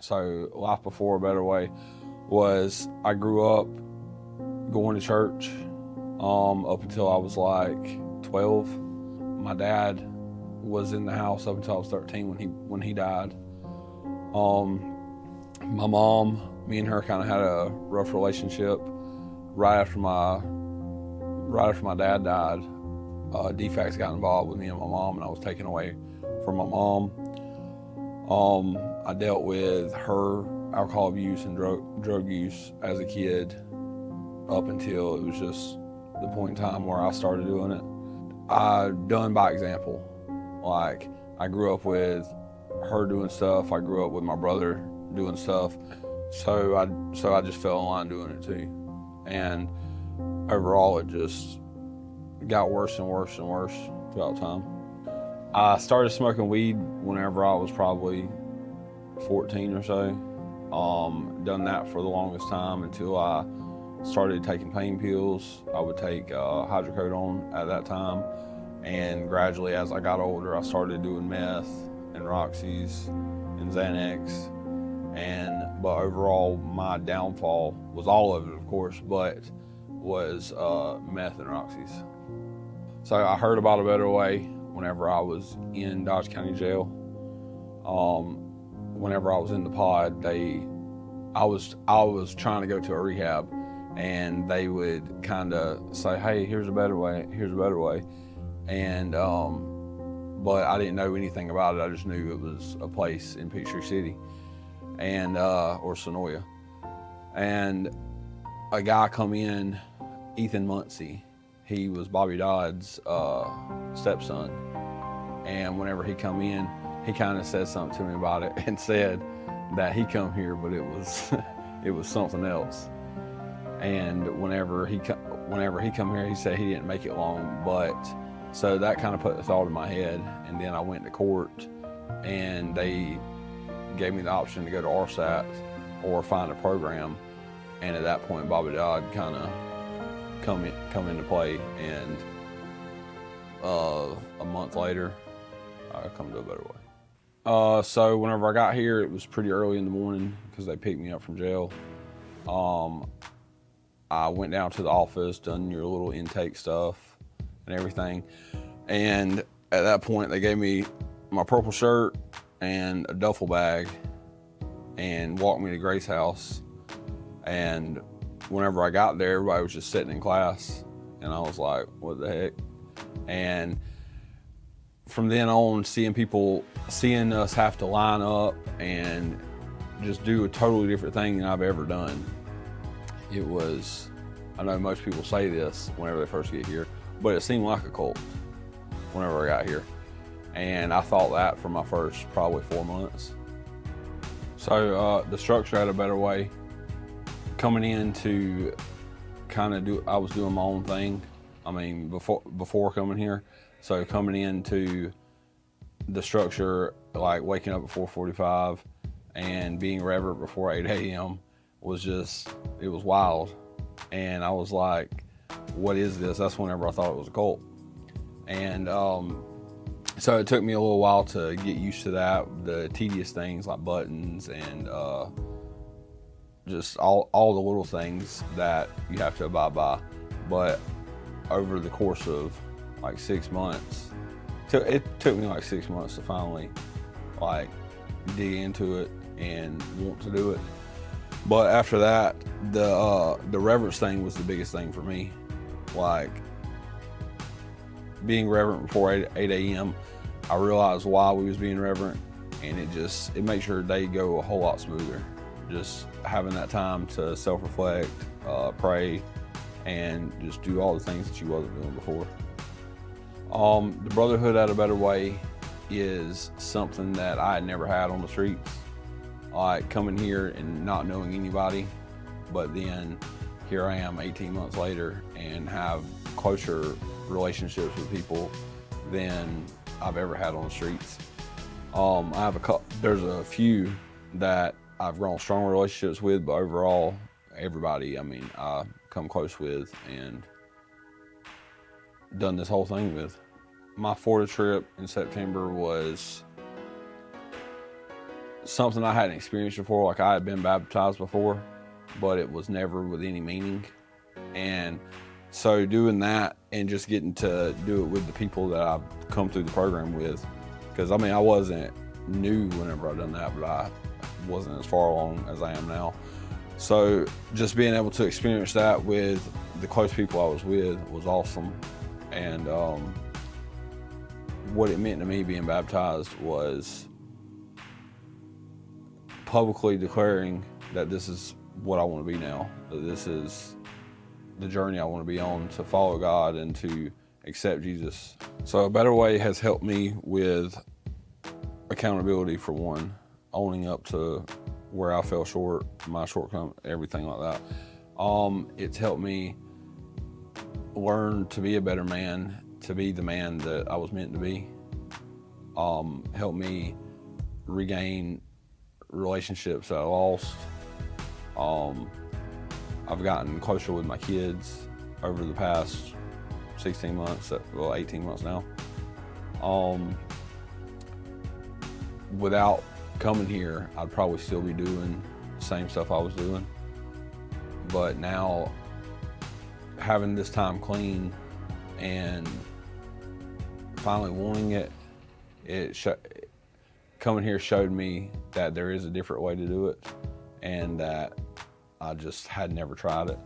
So life before a better way was I grew up going to church up until I was like 12. My dad was in the house up until I was 13 when he died. My mom, me and her kind of had a rough relationship. Right after my dad died, DFACS got involved with me and my mom, and I was taken away from my mom. I dealt with her alcohol abuse and drug use as a kid up until it was just the point in time where I started doing it. I done by example. Like, I grew up with her doing stuff. I grew up with my brother doing stuff. So I just fell in line doing it too. And overall, it just got worse and worse and worse throughout time. I started smoking weed whenever I was probably 14 or so. Done that for the longest time until I started taking pain pills. I would take hydrocodone at that time, and gradually as I got older, I started doing meth and Roxy's and Xanax. But overall, my downfall was all of it, of course, but was meth and Roxy's. So I heard about a better way whenever I was in Dodge County Jail. Whenever I was in the pod, I was trying to go to a rehab, and they would kind of say, "Hey, here's a better way. Here's a better way," and but I didn't know anything about it. I just knew it was a place in Peachtree City, and or Sonoya, and a guy come in, Ethan Muncie. He was Bobby Dodd's stepson, and whenever he come in, he kind of said something to me about it and said that he come here, but it was something else. And whenever he come here, he said he didn't make it long, but so that kind of put the thought in my head. And then I went to court, and they gave me the option to go to RSAT or find a program. And at that point, Bobby Dodd kind of come into play, and a month later, I come to a better way. So whenever I got here, it was pretty early in the morning because they picked me up from jail. I went down to the office, done your little intake stuff and everything. And at that point, they gave me my purple shirt and a duffel bag and walked me to Grace House. And whenever I got there, everybody was just sitting in class, and I was like, what the heck? And from then on, seeing us have to line up and just do a totally different thing than I've ever done. It was, I know most people say this whenever they first get here, but it seemed like a cult whenever I got here. And I thought that for my first probably 4 months. So the structure had a better way. Coming in to kind of I was doing my own thing. I mean, before coming here. So coming into the structure, like waking up at 4:45 and being reverent before 8 a.m. was it was wild. And I was like, what is this? That's whenever I thought it was a cult. And so it took me a little while to get used to that, the tedious things like buttons and just all the little things that you have to abide by. But over the course of like 6 months, it took me like 6 months to finally like dig into it and want to do it. But after that, the reverence thing was the biggest thing for me. Like being reverent before 8 a.m., I realized why we was being reverent, and it makes your day go a whole lot smoother. Just having that time to self-reflect, pray, and just do all the things that you wasn't doing before. The Brotherhood at a Better Way is something that I had never had on the streets. Like coming here and not knowing anybody, but then here I am 18 months later and have closer relationships with people than I've ever had on the streets. There's a few that I've grown strong relationships with, but overall, everybody, I come close with and done this whole thing with. My Florida trip in September was something I hadn't experienced before. Like, I had been baptized before, but it was never with any meaning. And so doing that and just getting to do it with the people that I've come through the program with, because I mean, I wasn't new whenever I done that, but I wasn't as far along as I am now. So just being able to experience that with the close people I was with was awesome. And what it meant to me being baptized was publicly declaring that this is what I want to be now, that this is the journey I want to be on, to follow God and to accept Jesus. So A Better Way has helped me with accountability, for one, owning up to where I fell short, my shortcomings, everything like that. It's helped me learn to be a better man, to be the man that I was meant to be. Helped me regain relationships that I lost. I've gotten closer with my kids over the past 16 months, well, 18 months now. Without coming here, I'd probably still be doing the same stuff I was doing. But now, having this time clean and finally wanting it, coming here showed me that there is a different way to do it, and that I just had never tried it.